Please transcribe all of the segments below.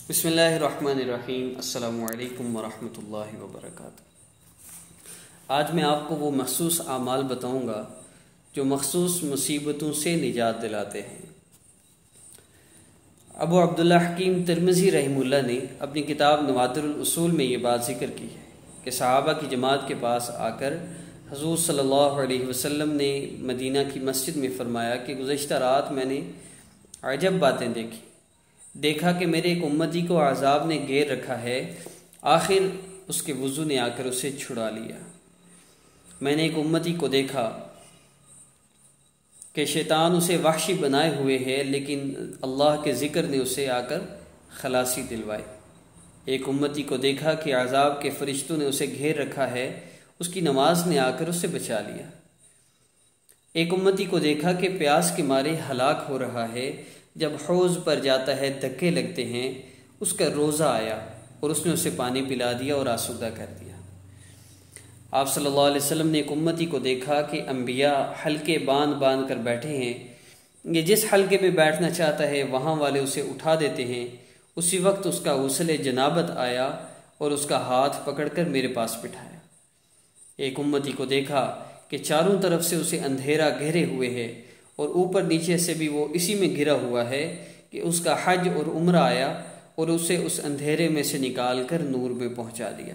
بسم اللہ الرحمن الرحیم۔ السلام علیکم ورحمۃ اللہ وبرکاتہ۔ آج میں آپ کو وہ مخصوص اعمال بتاؤں گا جو مخصوص مصیبتوں سے نجات دلاتے ہیں۔ ابو عبداللہ حکیم ترمذی رحمہ اللہ نے اپنی کتاب نوادر الاصول میں یہ بات ذکر کی ہے کہ صحابہ کی جماعت کے پاس آ کر حضور صلی اللہ علیہ وسلم نے مدینہ کی مسجد میں فرمایا کہ گزشتہ رات میں نے عجب باتیں دیکھا کہ میرے ایک امتی کو عذاب نے گھیر رکھا ہے، آخر اس کے وضو نے آ کر اسے چھڑا لیا۔ میں نے ایک امتی کو دیکھا کہ شیطان اسے وحشی بنائے ہوئے ہے، لیکن اللہ کے ذکر نے اسے آ کر خلاصی دلوائی۔ ایک امتی کو دیکھا کہ عذاب کے فرشتوں نے اسے گھیر رکھا ہے، اس کی نماز نے آ کر اسے بچا لیا۔ ایک امتی کو دیکھا کہ پیاس کے مارے ہلاک ہو رہا ہے، جب حوض پر جاتا ہے دھکے لگتے ہیں، اس کا روزہ آیا اور اس نے اسے پانی پلا دیا اور آسودہ کر دیا۔ آپ صلی اللہ علیہ وسلم نے ایک امتی کو دیکھا کہ انبیاء حلقے باندھ باندھ کر بیٹھے ہیں، یہ جس حلقے میں بیٹھنا چاہتا ہے وہاں والے اسے اٹھا دیتے ہیں، اسی وقت اس کا غسل جنابت آیا اور اس کا ہاتھ پکڑ کر میرے پاس بٹھایا۔ ایک امتی کو دیکھا کہ چاروں طرف سے اسے اندھیرا گھیرے ہوئے ہے اور اوپر نیچے سے بھی وہ اسی میں گھرا ہوا ہے کہ اس کا حج اور عمرہ آیا اور اسے اس اندھیرے میں سے نکال کر نور میں پہنچا دیا۔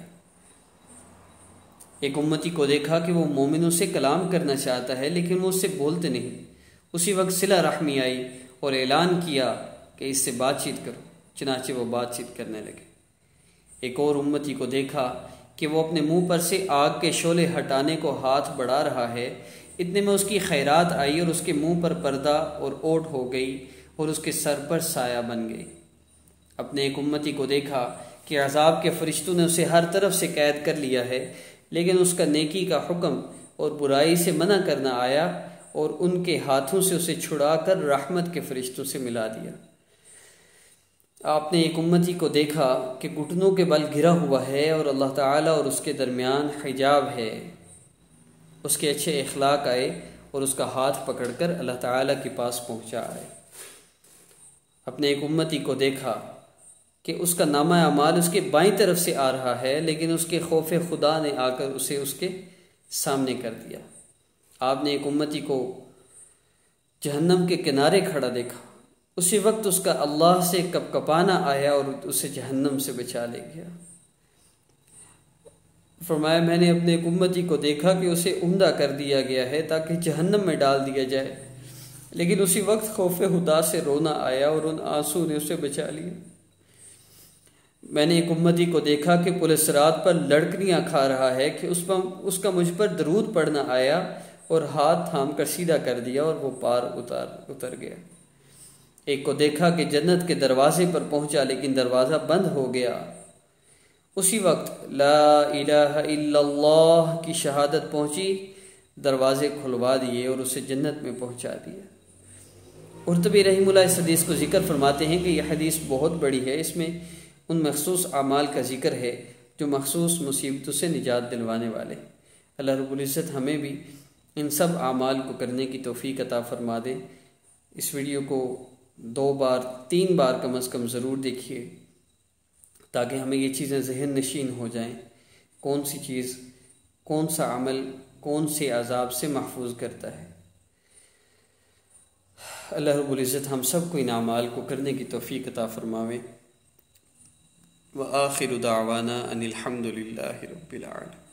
ایک امتی کو دیکھا کہ وہ مومنوں سے کلام کرنا چاہتا ہے لیکن وہ اس سے بولتے نہیں، اسی وقت صلہ رحمی آئی اور اعلان کیا کہ اس سے بات چیت کرو، چنانچہ وہ بات چیت کرنے لگے۔ ایک اور امتی کو دیکھا کہ وہ اپنے منہ پر سے آگ کے شعلے ہٹانے کو ہاتھ بڑھا رہا ہے، اتنے میں اس کی خیرات آئی اور اس کے منہ پر پردہ اور اوٹ ہو گئی اور اس کے سر پر سایہ بن گئی۔ اپنے ایک امتی کو دیکھا کہ عذاب کے فرشتوں نے اسے ہر طرف سے قید کر لیا ہے، لیکن اس کا نیکی کا حکم اور برائی سے منع کرنا آیا اور ان کے ہاتھوں سے اسے چھڑا کر رحمت کے فرشتوں سے ملا دیا۔ آپ نے ایک امتی کو دیکھا کہ گھٹنوں کے بل گرا ہوا ہے اور اللہ تعالیٰ اور اس کے درمیان حجاب ہے، اس کے اچھے اخلاق آئے اور اس کا ہاتھ پکڑ کر اللہ تعالیٰ کے پاس پہنچا آئے۔ اپنے ایک امتی کو دیکھا کہ اس کا نامہ اعمال اس کے بائیں طرف سے آ رہا ہے، لیکن اس کے خوف خدا نے آ کر اسے اس کے سامنے کر دیا۔ آپ نے ایک امتی کو جہنم کے کنارے کھڑا دیکھا، اسی وقت اس کا اللہ سے کپکپانا آیا اور اسے جہنم سے بچا لے گیا۔ فرمایا میں نے اپنے ایک امتی کو دیکھا کہ اسے عمدہ کر دیا گیا ہے تاکہ جہنم میں ڈال دیا جائے، لیکن اسی وقت خوف خدا سے رونا آیا اور ان آنسو نے اسے بچا لیا۔ میں نے ایک امتی کو دیکھا کہ پل صراط پر لڑکیاں کھا رہا ہے کہ اس کا مجھ پر درود پڑھنا آیا اور ہاتھ تھام کر سیدھا کر دیا اور وہ پار اتر گیا۔ ایک کو دیکھا کہ جنت کے دروازے پر پہنچا لیکن دروازہ بند ہو گیا، اسی وقت لا الہ الا اللہ کی شہادت پہنچی، دروازے کھلوا دیے اور اسے جنت میں پہنچا دیا۔ قرطبی رحمہ اللہ اس حدیث کو ذکر فرماتے ہیں کہ یہ حدیث بہت بڑی ہے، اس میں ان مخصوص اعمال کا ذکر ہے جو مخصوص مصیبتوں سے نجات دلوانے والے۔ اللہ رب العزت ہمیں بھی ان سب اعمال کو کرنے کی توفیق عطا فرما دے۔ اس ویڈیو کو 2 بار 3 بار کم از کم ضرور دیکھیے تاکہ ہمیں یہ چیزیں ذہن نشین ہو جائیں، کون سی چیز، کون سا عمل کون سے عذاب سے محفوظ کرتا ہے۔ اللہ رب العزت ہم سب کو ان اعمال کو کرنے کی توفیق عطا فرماوے۔ وآخر دعوانا ان الحمد للہ رب العالمین۔